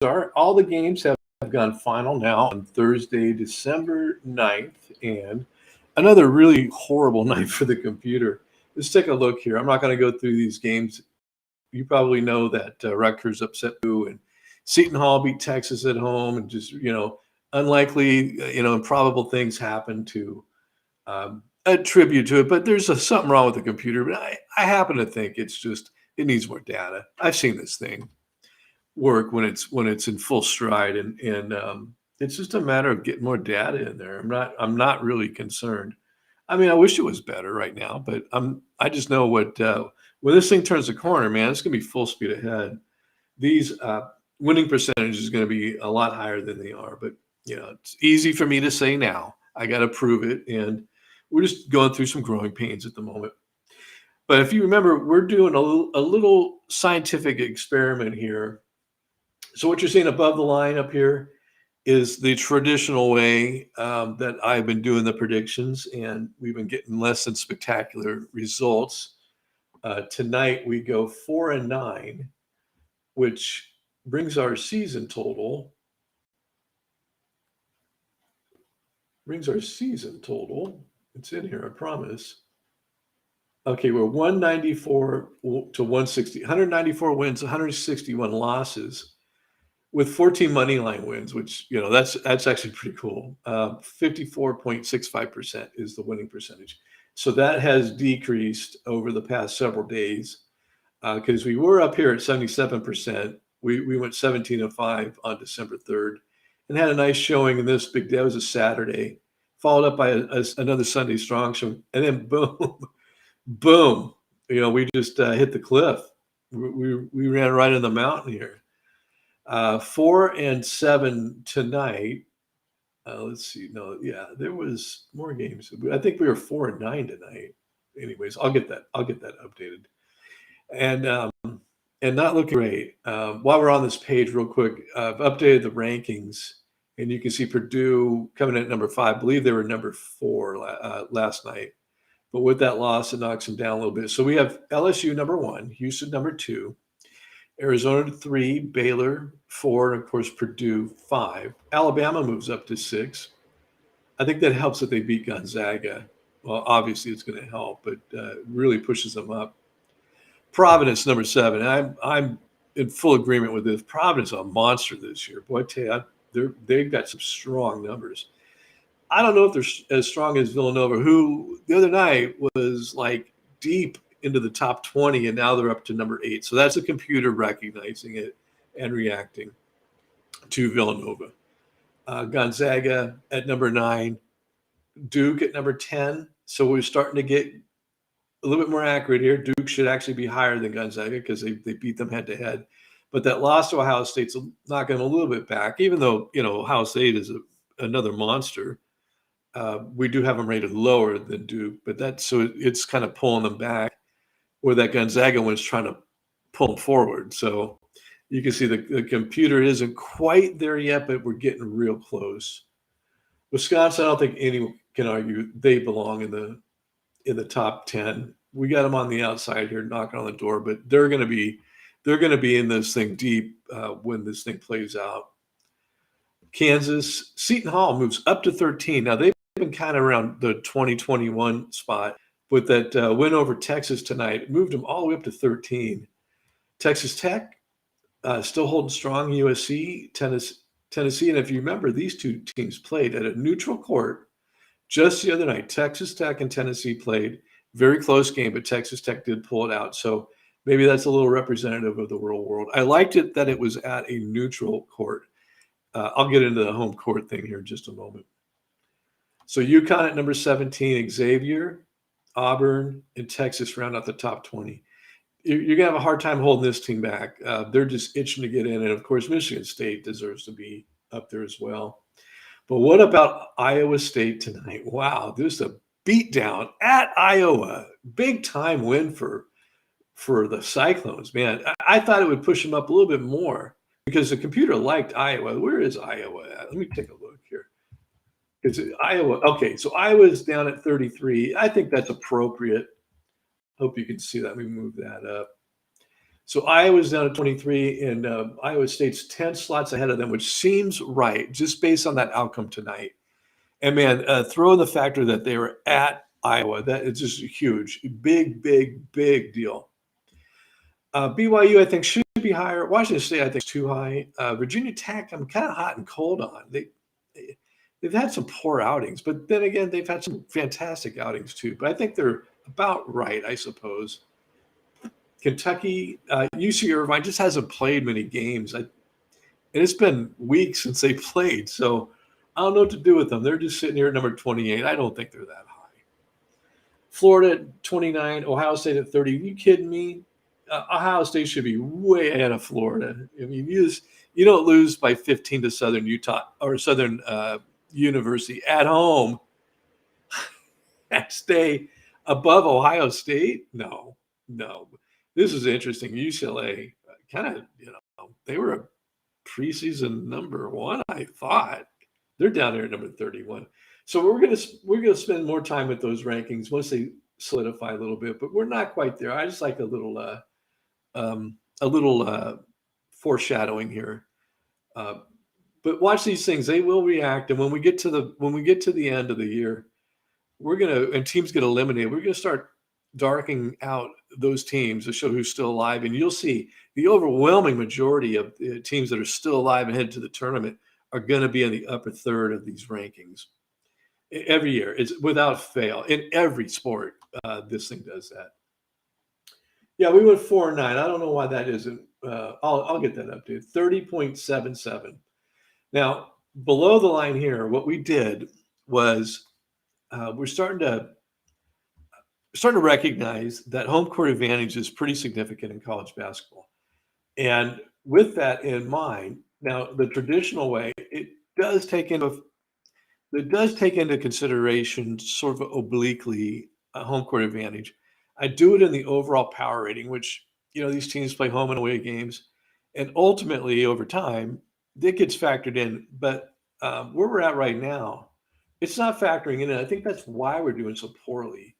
ScoreCzar. All the games have gone final now on Thursday, December 9th, and another really horrible night for the computer. Let's take a look here. I'm not going to go through these games. You probably know that Rutgers upset you, and Seton Hall beat Texas at home, and just unlikely, improbable things happen to attribute to it. But there's something wrong with the computer. But I happen to think it needs more data. I've seen this thing work when it's in full stride, and it's just a matter of getting more data in there. I'm not really concerned. I mean, I wish it was better right now, but I just know when this thing turns the corner, man, it's gonna be full speed ahead. These winning percentage is gonna be a lot higher than they are, but it's easy for me to say now. I got to prove it, and we're just going through some growing pains at the moment. But if you remember, we're doing a little scientific experiment here. So what you're seeing above the line up here is the traditional way that I've been doing the predictions, and we've been getting less than spectacular results. Tonight we go 4-9, which brings our season total. It's in here, I promise. Okay, we're 194 to 160, 194 wins, 161 losses, with 14 money line wins, which that's actually pretty cool. 54.65% is the winning percentage. So that has decreased over the past several days because we were up here at 77%. We went 17-5 on December 3rd and had a nice showing in this big day. It was a Saturday, followed up by another Sunday strong show, and then boom, boom. We just hit the cliff. We ran right in the mountain here. 4-7 tonight. Let's see. No, yeah, there was more games. I think we were 4-9 tonight. Anyways, I'll get that updated. And not looking great. While we're on this page, real quick, I've updated the rankings, and you can see Purdue coming in at number 5. I believe they were number 4 last night, but with that loss, it knocks them down a little bit. So we have LSU number 1, Houston number 2. Arizona 3, Baylor 4, and of course Purdue 5. Alabama moves up to 6. I think that helps that they beat Gonzaga. Well, obviously it's going to help, but really pushes them up. Providence number 7. I'm in full agreement with this. Providence is a monster this year. Boy, I tell you, they've got some strong numbers. I don't know if they're as strong as Villanova, who the other night was like deep into the top 20, and now they're up to number 8. So that's a computer recognizing it and reacting to Villanova. Gonzaga at number 9, Duke at number 10. So we're starting to get a little bit more accurate here. Duke should actually be higher than Gonzaga because they beat them head to head. But that loss to Ohio State's knocking them a little bit back, even though Ohio State is another monster. We do have them rated lower than Duke, but it's kind of pulling them back, where that Gonzaga one's trying to pull them forward. So you can see the computer isn't quite there yet, but we're getting real close. Wisconsin, I don't think anyone can argue they belong in the top 10. We got them on the outside here, knocking on the door, but they're going to be in this thing deep when this thing plays out. Kansas, Seton Hall moves up to 13. Now they've been kind of around the 2021 spot, but that win over Texas tonight moved them all the way up to 13. Texas Tech still holding strong. USC, Tennessee, and if you remember, these two teams played at a neutral court just the other night. Texas Tech and Tennessee played very close game, but Texas Tech did pull it out. So maybe that's a little representative of the real world. I liked it that it was at a neutral court. I'll get into the home court thing here in just a moment. So UConn at number 17, Xavier, Auburn, and Texas round out the top 20. You're going to have a hard time holding this team back. They're just itching to get in. And, of course, Michigan State deserves to be up there as well. But what about Iowa State tonight? Wow, there's a beatdown at Iowa. Big-time win for the Cyclones, man. I thought it would push them up a little bit more because the computer liked Iowa. Where is Iowa at? Let me take a look here. It's Iowa. Okay, so Iowa's down at 33. I think that's appropriate. Hope you can see that. Let me move that up. So Iowa's down to 23, and Iowa State's 10 slots ahead of them, which seems right just based on that outcome tonight. And man, throw in the factor that they were at Iowa. That is just huge, big, big, big deal. BYU, I think, should be higher. Washington State, I think, is too high. Virginia Tech, I'm kind of hot and cold on. They've had some poor outings, but then again, they've had some fantastic outings too. But I think they're about right, I suppose. Kentucky, UC Irvine just hasn't played many games. And it's been weeks since they played. So I don't know what to do with them. They're just sitting here at number 28. I don't think they're that high. Florida at 29, Ohio State at 30. Are you kidding me? Ohio State should be way ahead of Florida. I mean, you don't lose by 15 to Southern Utah or Southern University at home and stay above Ohio State. No. This is interesting. UCLA kind of, they were a preseason number one, I thought. They're down there at number 31. So we're gonna spend more time with those rankings once they solidify a little bit, but we're not quite there. I just like a little foreshadowing here. But watch these things; they will react, and when we get to the end of the year, and teams get eliminated. We're gonna start darking out those teams to show who's still alive, and you'll see the overwhelming majority of the teams that are still alive and headed to the tournament are going to be in the upper third of these rankings every year. It's without fail in every sport. This thing does that. Yeah, we went 4-9. I don't know why that isn't. I'll get that updated. 30.77. Now below the line here, what we did was we're starting to recognize that home court advantage is pretty significant in college basketball. And with that in mind, now the traditional way, it does take into consideration sort of obliquely a home court advantage. I do it in the overall power rating, which these teams play home and away games, and ultimately over time that gets factored in. But where we're at right now, it's not factoring in. And I think that's why we're doing so poorly.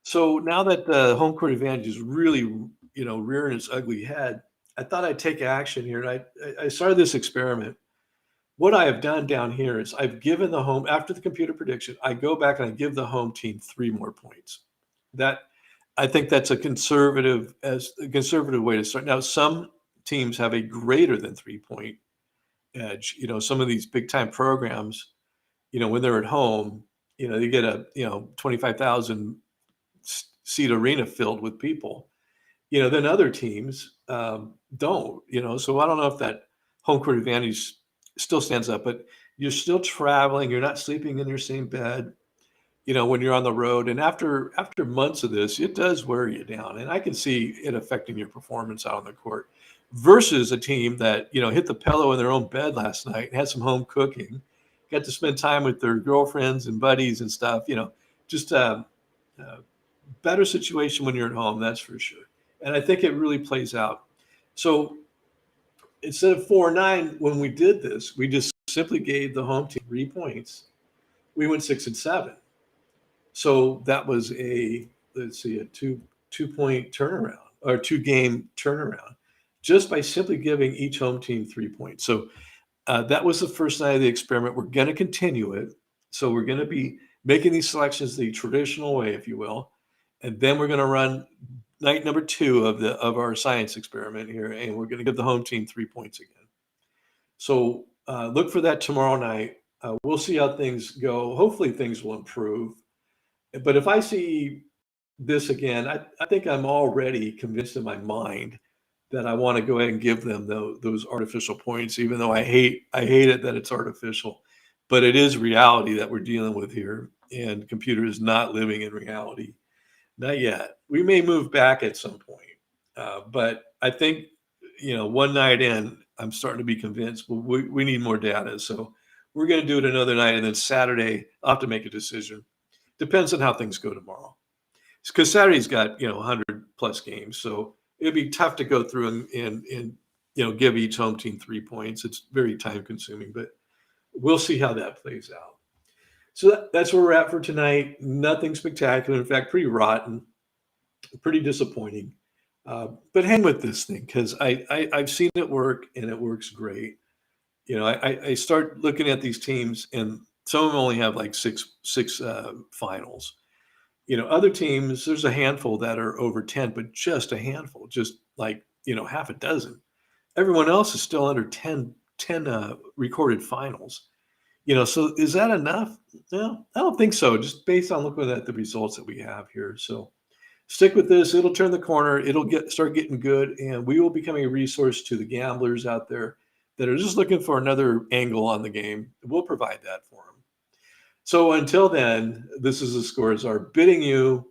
So now that the home court advantage is really, rearing its ugly head, I thought I'd take action here. And I started this experiment. What I have done down here is I've given the home, after the computer prediction, I go back and I give the home team 3 more points. I think that's a conservative way to start. Now, some teams have a greater than 3-point edge. Some of these big time programs, when they're at home, they get a 25,000 seat arena filled with people. Then other teams don't. So I don't know if that home court advantage still stands up, but you're still traveling. You're not sleeping in your same bed. When you're on the road, and after months of this, it does wear you down, and I can see it affecting your performance out on the court. Versus a team that hit the pillow in their own bed last night, had some home cooking, got to spend time with their girlfriends and buddies and stuff. Just better situation when you're at home, that's for sure. And I think it really plays out. So instead of 4-9, when we did this, we just simply gave the home team 3 points. We went 6-7. So that was a 2-point turnaround or 2-game turnaround just by simply giving each home team 3 points. So that was the first night of the experiment. We're going to continue it. So we're going to be making these selections the traditional way, if you will. And then we're going to run night number 2 of our science experiment here, and we're going to give the home team 3 points again. So look for that tomorrow night. We'll see how things go. Hopefully things will improve. But if I see this again, I think I'm already convinced in my mind that I want to go ahead and give them those artificial points, even though I hate it that it's artificial. But it is reality that we're dealing with here, and computer is not living in reality. Not yet. We may move back at some point. But I think, one night in, I'm starting to be convinced, well, we need more data. So we're going to do it another night. And then Saturday, I'll have to make a decision. Depends on how things go tomorrow. Because Saturday's got, 100 plus games. So it'd be tough to go through and give each home team 3 points. It's very time consuming, but we'll see how that plays out. So that's where we're at for tonight. Nothing spectacular. In fact, pretty rotten, pretty disappointing. But hang with this thing because I've seen it work and it works great. I start looking at these teams and some of them only have like six finals. Other teams, there's a handful that are over 10, but just a handful, just like, half a dozen. Everyone else is still under 10 recorded finals. So is that enough? No, I don't think so, just based on looking at the results that we have here. So stick with this. It'll turn the corner. It'll start getting good, and we will becoming a resource to the gamblers out there that are just looking for another angle on the game. We'll provide that for them. So until then, this is the ScoreCzar bidding you